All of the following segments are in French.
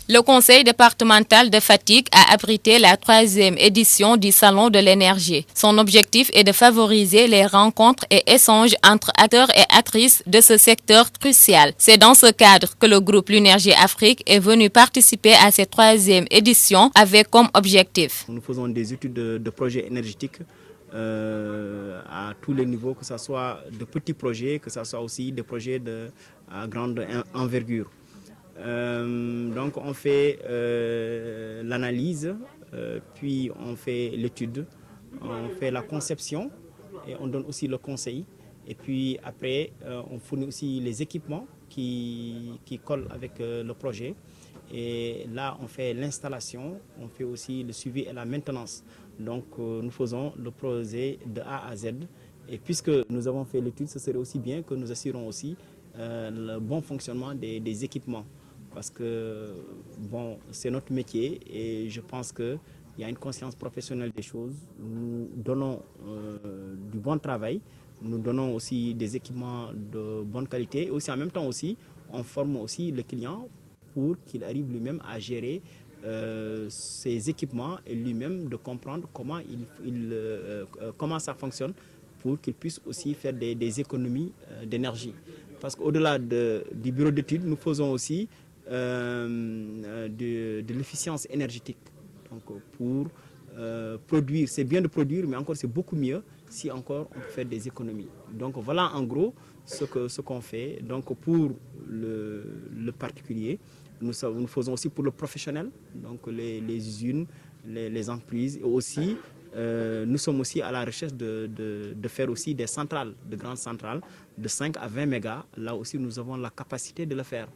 Le conseil départemental de Fatick a abrité la 3e édition du Salon de l'énergie. Son objectif est de favoriser les rencontres et échanges entre acteurs et actrices de ce secteur crucial. C'est dans ce cadre que le groupe L'Unergie Afrique est venu participer à cette 3e édition avec comme objectif. Nous faisons des études de projets énergétiques à tous les niveaux, que ce soit de petits projets, que ce soit aussi des projets à grande envergure. Donc on fait l'analyse, puis on fait l'étude, on fait la conception et on donne aussi le conseil. Et puis après, on fournit aussi les équipements qui collent avec le projet. Et là, on fait l'installation, on fait aussi le suivi et la maintenance. Donc nous faisons le projet de A à Z. Et puisque nous avons fait l'étude, ce serait aussi bien que nous assurons aussi le bon fonctionnement des équipements. Parce que bon, c'est notre métier et je pense qu'il y a une conscience professionnelle des choses. Nous donnons du bon travail, nous donnons aussi des équipements de bonne qualité. Et aussi, en même temps aussi, on forme aussi le client pour qu'il arrive lui-même à gérer ses équipements et lui-même de comprendre comment ça fonctionne pour qu'il puisse aussi faire des économies d'énergie. Parce qu'au-delà du bureau d'études, nous faisons aussi de l'efficience énergétique. Donc pour produire, c'est bien de produire, mais encore c'est beaucoup mieux si encore on peut faire des économies. Donc voilà en gros ce qu'on fait. Donc pour le particulier, nous faisons aussi pour le professionnel, donc les usines, les entreprises. Et aussi, nous sommes aussi à la recherche de faire aussi des centrales, de grandes centrales de 5 à 20 mégas. Là aussi, nous avons la capacité de le faire.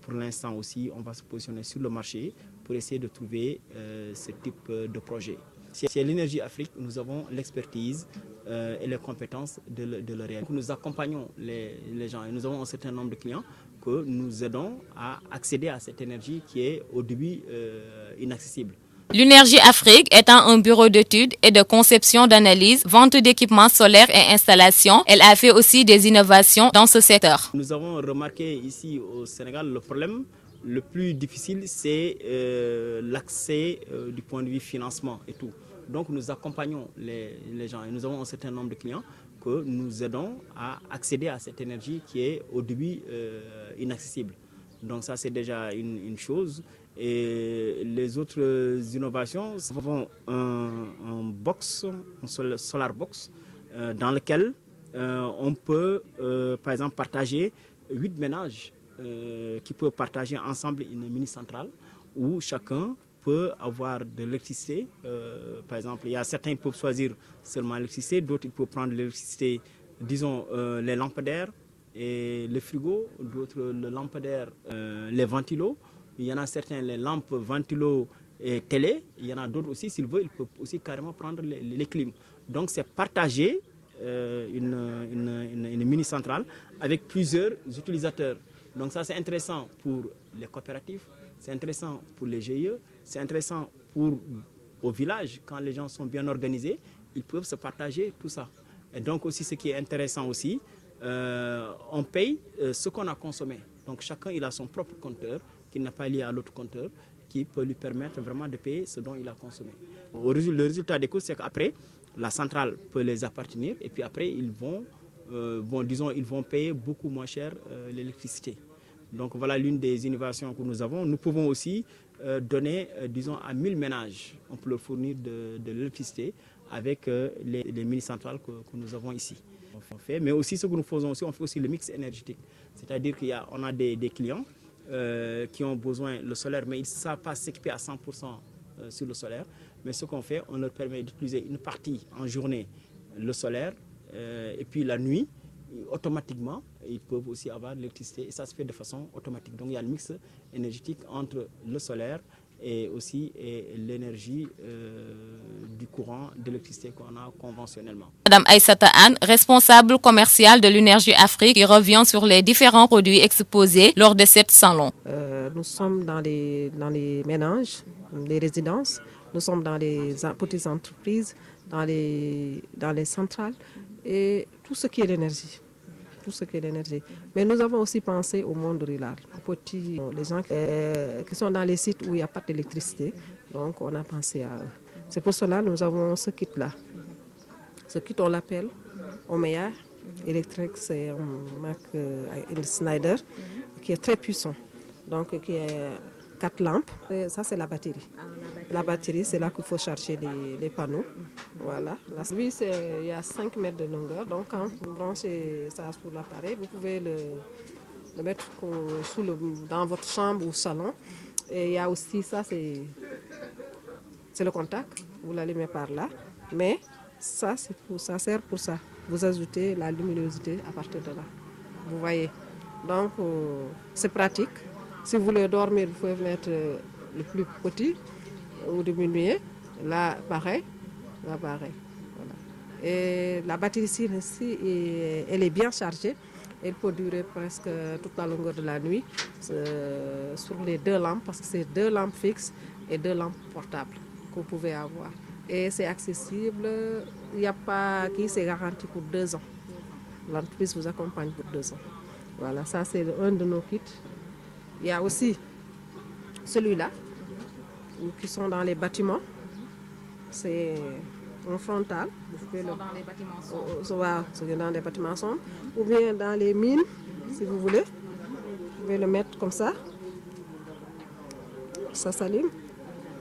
Pour l'instant aussi, on va se positionner sur le marché pour essayer de trouver ce type de projet. Chez l'Énergie Afrique, nous avons l'expertise et les compétences de le réaliser. Nous accompagnons les gens et nous avons un certain nombre de clients que nous aidons à accéder à cette énergie qui est au début inaccessible. L'Unergie Afrique étant un bureau d'études et de conception d'analyse, vente d'équipements solaires et installations, elle a fait aussi des innovations dans ce secteur. Nous avons remarqué ici au Sénégal le problème le plus difficile, c'est l'accès du point de vue financement et tout. Donc nous accompagnons les gens et nous avons un certain nombre de clients que nous aidons à accéder à cette énergie qui est au début inaccessible. Donc ça c'est déjà une chose. Et les autres innovations, nous avons un box, un solar box, dans lequel on peut par exemple partager 8 ménages qui peuvent partager ensemble une mini-centrale où chacun peut avoir de l'électricité. Par exemple, il y a certains qui peuvent choisir seulement l'électricité, d'autres ils peuvent prendre l'électricité, disons les lampadaires et le frigo, d'autres le lampadaire, les ventilos. Il y en a certains, les lampes, ventilos et télé. Il y en a d'autres aussi, s'ils veulent, ils peuvent aussi carrément prendre les clims. Donc c'est partager une mini-centrale avec plusieurs utilisateurs. Donc ça c'est intéressant pour les coopératives, c'est intéressant pour les GIE, c'est intéressant au village. Quand les gens sont bien organisés, ils peuvent se partager tout ça. Et donc aussi ce qui est intéressant aussi, on paye ce qu'on a consommé. Donc chacun il a son propre compteur qui n'est pas lié à l'autre compteur, qui peut lui permettre vraiment de payer ce dont il a consommé. Le résultat des coûts, c'est qu'après, la centrale peut les appartenir et puis après, ils vont payer beaucoup moins cher l'électricité. Donc voilà l'une des innovations que nous avons. Nous pouvons aussi donner, disons, à 1000 ménages, on peut leur fournir de l'électricité avec les mini-centrales que nous avons ici. Mais aussi ce que nous faisons aussi, on fait aussi le mix énergétique. C'est-à-dire qu'on a des clients qui ont besoin du solaire, mais ils ne savent pas s'équiper à 100% sur le solaire. Mais ce qu'on fait, on leur permet d'utiliser une partie en journée le solaire et puis la nuit, automatiquement, ils peuvent aussi avoir de l'électricité et ça se fait de façon automatique. Donc il y a le mix énergétique entre le solaire et aussi l'énergie du courant d'électricité qu'on a conventionnellement. Madame Aïssata Anne, responsable commerciale de l'Unergie Afrique, qui revient sur les différents produits exposés lors de cet salon. Nous sommes dans les ménages, les résidences, nous sommes dans les petites entreprises, dans les centrales et tout ce qui est l'énergie. tout ce qui est l'énergie. Mais nous avons aussi pensé au monde rural, aux petits, les gens qui sont dans les sites où il n'y a pas d'électricité. Donc on a pensé à eux. C'est pour cela que nous avons ce kit-là. Ce kit, on l'appelle Omeya électrique, c'est une marque Schneider qui est très puissant. Donc qui est 4 lampes. Et ça, c'est la batterie. La batterie, c'est là qu'il faut charger les panneaux. Voilà. Lui, il y a 5 mètres de longueur. Donc quand vous branchez ça sur l'appareil, vous pouvez le mettre dans votre chambre ou salon. Et il y a aussi ça, c'est le contact. Vous l'allumez par là. Mais ça sert pour ça. Vous ajoutez la luminosité à partir de là. Vous voyez. Donc, c'est pratique. Si vous voulez dormir, vous pouvez mettre le plus petit ou diminuer. Là, pareil. Voilà. Et la batterie ici, elle est bien chargée. Elle peut durer presque toute la longueur de la nuit sur les 2 lampes, parce que c'est 2 lampes fixes et 2 lampes portables que vous pouvez avoir. Et c'est accessible, il n'y a pas qui, c'est garanti pour 2 ans. L'entreprise vous accompagne pour 2 ans. Voilà, ça c'est un de nos kits. Il y a aussi celui-là, qui sont dans les bâtiments. C'est en frontal. Vous pouvez dans les bâtiments sombres. Dans les bâtiments sombres. Ou bien dans les mines, si vous voulez. Vous pouvez le mettre comme ça. Ça s'allume.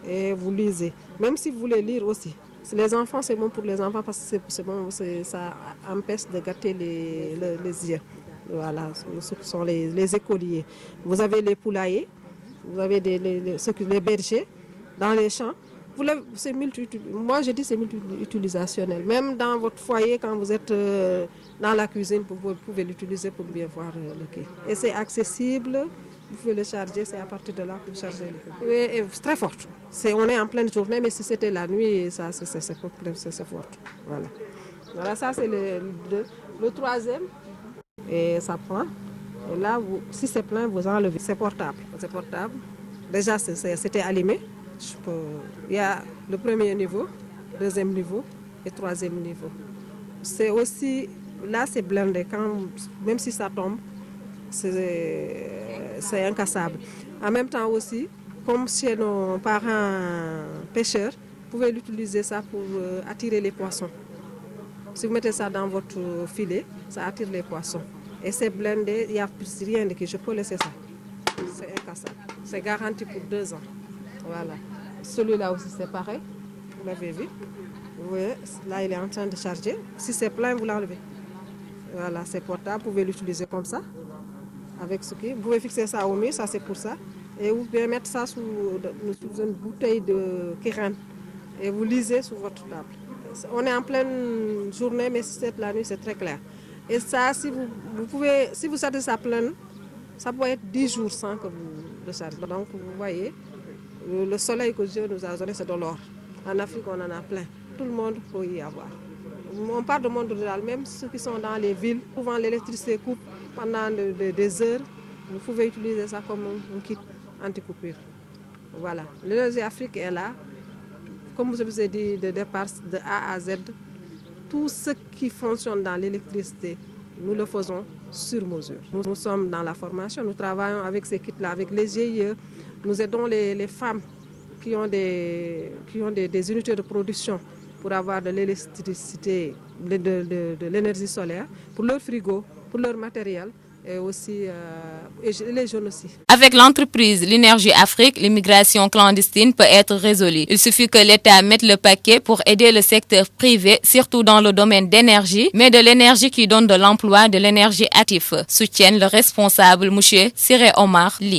Et vous lisez. Même si vous voulez lire aussi. Les enfants, c'est bon pour les enfants parce que c'est bon, ça empêche de gâter les yeux. Voilà, ce qui sont les écoliers. Vous avez les poulaillers, vous avez les bergers dans les champs. Moi, je dis c'est multi-utilisationnel. Même dans votre foyer, quand vous êtes dans la cuisine, vous pouvez l'utiliser pour bien voir le quai. Et c'est accessible. Vous pouvez le charger, c'est à partir de là que vous chargez le quai. C'est très fort. On est en pleine journée, mais si c'était la nuit, c'est fort. Voilà, ça c'est le 3e. Et ça prend. Et là, si c'est plein, vous enlevez. C'est portable. Déjà, c'était allumé. Il y a le 1er niveau, 2e niveau et 3e niveau. C'est aussi, là c'est blindé. Même si ça tombe, c'est incassable. En même temps aussi, comme chez nos parents pêcheurs, vous pouvez l'utiliser ça pour attirer les poissons. Si vous mettez ça dans votre filet, ça attire les poissons. Et c'est blindé, il n'y a plus rien de qui je peux laisser ça. C'est incassable. C'est garanti pour 2 ans. Voilà. Celui-là aussi, c'est pareil. Vous l'avez vu. Vous voyez, là, il est en train de charger. Si c'est plein, vous l'enlevez. Voilà, c'est portable. Vous pouvez l'utiliser comme ça. Avec ce qui. Vous pouvez fixer ça au mur, ça c'est pour ça. Et vous pouvez mettre ça sous une bouteille de Kiran. Et vous lisez sur votre table. On est en pleine journée, mais si c'est la nuit, c'est très clair. Et ça, si vous sortez ça plein, ça peut être 10 jours sans que vous le chargez. Donc, vous voyez, le soleil que Dieu nous a donné, c'est de l'or. En Afrique, on en a plein. Tout le monde peut y avoir. On parle de monde rural, même ceux qui sont dans les villes. Souvent, l'électricité coupe pendant des heures. Vous pouvez utiliser ça comme un kit anti-coupure. Voilà. L'énergie Afrique est là. Comme je vous ai dit, de départ de A à Z, tout ce qui fonctionne dans l'électricité, nous le faisons sur mesure. Nous sommes dans la formation, nous travaillons avec ces kits-là, avec les GIE. Nous aidons les femmes qui ont des unités de production pour avoir de l'électricité, de l'énergie solaire, pour leur frigo, pour leur matériel. Et aussi les jeunes aussi. Avec l'entreprise L'Énergie Afrique, l'immigration clandestine peut être résolue. Il suffit que l'État mette le paquet pour aider le secteur privé, surtout dans le domaine d'énergie, mais de l'énergie qui donne de l'emploi, de l'énergie active, soutiennent le responsable M. Siré Omar Ly.